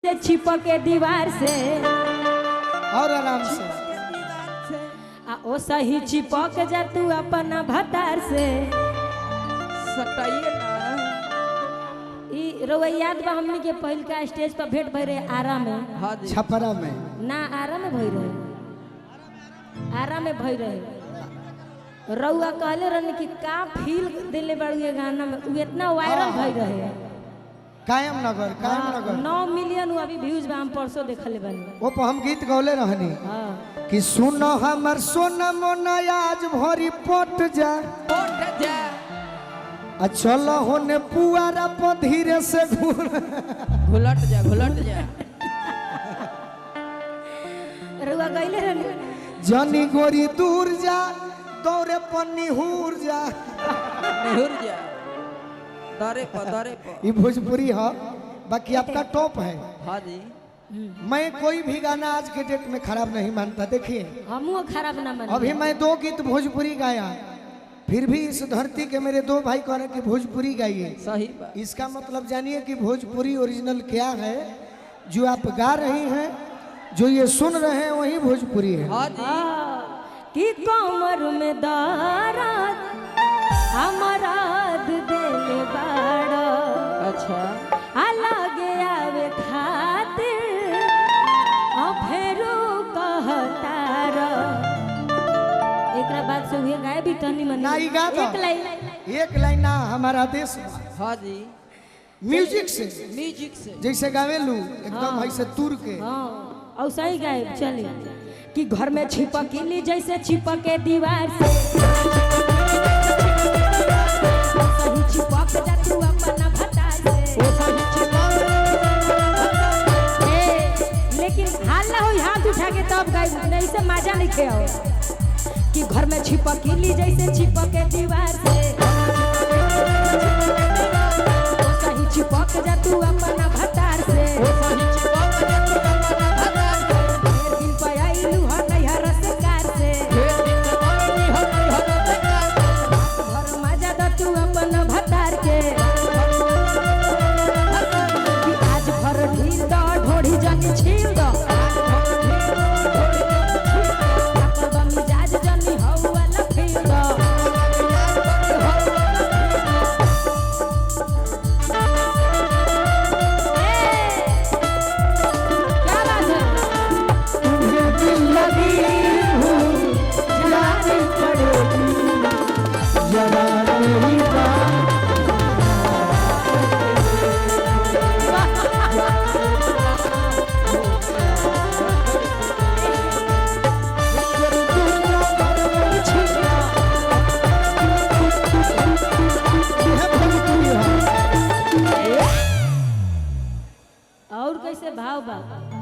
से छिपके दीवार से और आराम से ओ सही चिपक जा तू अपना भतार से सटाइए ना। ई रोवा याद बा हमनी के पहिल का स्टेज पर भेंट भई रहे आरा में। हाँ जी। छपरा में ना आरा में भई रहे, आरा में भई रहे। रउआ कहले रहने कि का फील दिले बाड़ू ये गाना में, उ इतना वायरल भई रहे। कायम नगर 9 मिलियन अभी व्यूज बा, हम परसों देखले बानी। वो पर हम गीत गौले रहनी हां कि सुनो हमर सोना मोना आज भरी पट जा पट जा आ चलो होने पुआरा पर धीरे से घुलट जा रउआ गइले रहने जनी गोरी दूर जा दौरे पर निहुर जा। निहुर जा दरे पर ये भोजपुरी है, बाकी आपका टॉप है। हाँ जी। मैं कोई भी गाना आज के डेट में खराब नहीं मानता। देखिए हमहू खराब ना माने। अभी मैं 2 गीत भोजपुरी गाया, फिर भी इस धरती के मेरे 2 भाई कह रहे कि भोजपुरी गाइए। सही बात। इसका मतलब जानिए कि भोजपुरी ओरिजिनल क्या है। जो आप गा रही हैं, जो ये सुन रहे हैं, वही भोजपुरी है। हाँ जी। कि कमर में दर्द हमारा दिल बाड़ा अच्छा अलगे आवे खातिर फेरू कहतार। एकरा बाद से हुए गाय भी तनी मनी ना, ई गा दो। एक लाइन ना हमारा देश हाँ जी। म्यूजिक से जैसे गावेलू एकदम ऐसे तुर के। हाँ ऐसा ही गाय चले कि घर में छिपकली जैसे छिपके दीवार से सही छिपक जा तू अपना भतार से। लेकिन हाल ना हो हाथ उठा के तब गाय, नहीं से मजा नहीं खे आओ कि घर में छिपकली जैसे छिपके दीवार से सही छिपक जा तू अपना भतार से।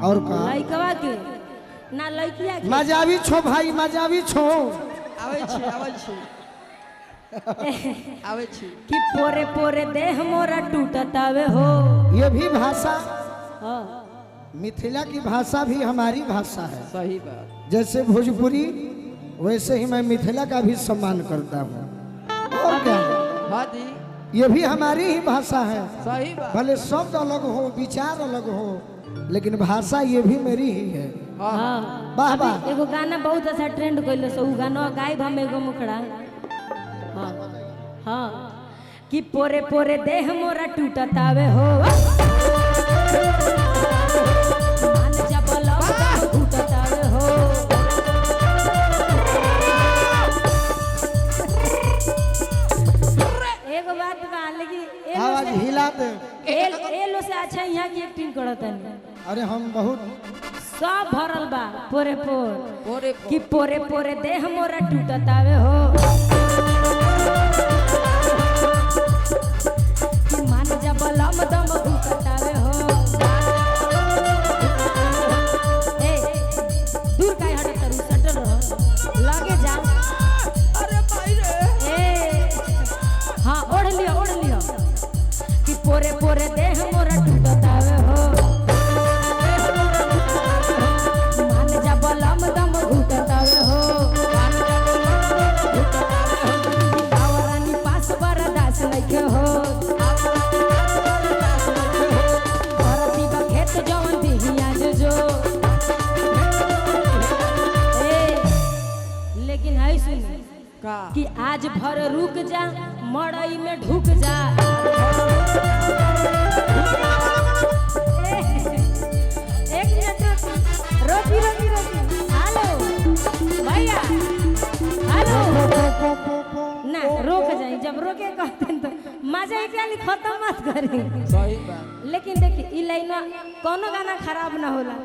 और का लइकवा के ना लइकिया के मजावी छो भाई, मजावी छो। आवे छी कि पोरे पोरे देह मोरा टूटतावे हो। ये भी भाषा, हाँ मिथिला की भाषा भी हमारी भाषा है। सही बात। जैसे भोजपुरी वैसे ही मैं मिथिला का भी सम्मान करता हूँ। और क्या, हाँ जी। ये भी हमारी ही भाषा है। सही बात। भले शब्द अलग हो, विचार अलग हो, लेकिन भाषा ये भी मेरी ही है। हाँ वाह वाह। एगो गाना बहुत अच्छा ट्रेंड कइले सो, उ गाना गायब हम एगो मुखड़ा। हाँ हाँ कि पोरे पोरे देह मोरा टूटतावे हो। मान जा बलवा टूटतावे हो। एगो बात बा, लेकिन आवाज हिला दे। एलो से अच्छा यहाँ की एक्टिंग करतनी। अरे हम बहुत सब भरल बा पोरे पोर पोरे कि पोरे पोरे देह मोरा टूटतावे हो। कि मान जा बलम दम घुटतावे हो। ए दूर काहे हटत रही, सटल रह, लगे जा। अरे भाई रे। ए हाँ ओढ़ लियो कि पोरे पोरे देह मोरा टूटतावे हो। मान जा बलम दम घुटतावे हो। आवरानी पास बरदास नइखे हो। का कि आज भर रुक जा मड़ई में ढुक जा। एक मिनट रोकी रोकी रोकी। हेलो भैया, हेलो ना रोक जाए, जब रोके कहते हैं तो मजा क्या खत्म मत करें। सही बात। लेकिन देखिए ई लाइन कोनो गाना खराब ना होला,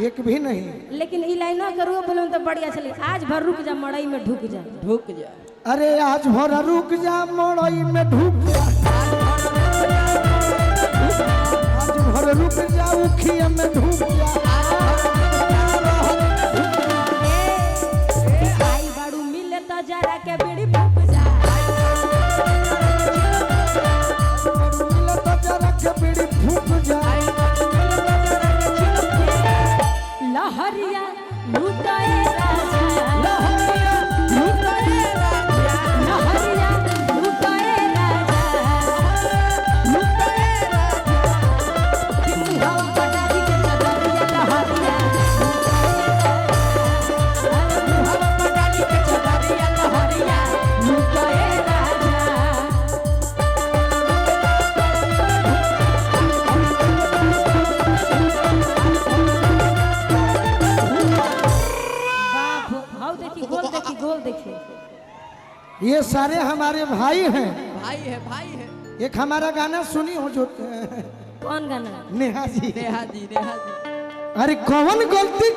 एक भी नहीं। लेकिन ई लाइन करो बोलो तो बढ़िया चले। आज भर रुक जा मड़ई में ढुक जा। ढुक जा। अरे आज भर रुक जा मड़ई में ढुक जा। आज भर रुक जा उखिया में ढुक जा। आई बाड़ू मिले तो जरा के बीड़ी फूक जा। मिले तो जरा के बीड़ी फूक जा। लहरिया लुटाए राजा, लहरिया लुटाए राजा, लहरिया लुटाए राजा, लुटाए राजा। कि मुहावा पटारी के चदरिया लहरिया मुहावा पटारी के चदरिया लहरिया लुटाए राजा। गोल देखिए, गोल देखिए। ये सारे हमारे भाई हैं। भाई है, भाई है। एक हमारा गाना सुनी हो जो कौन गाना? नेहा जी। नेहा जी, नेहा जी। अरे कौन गलती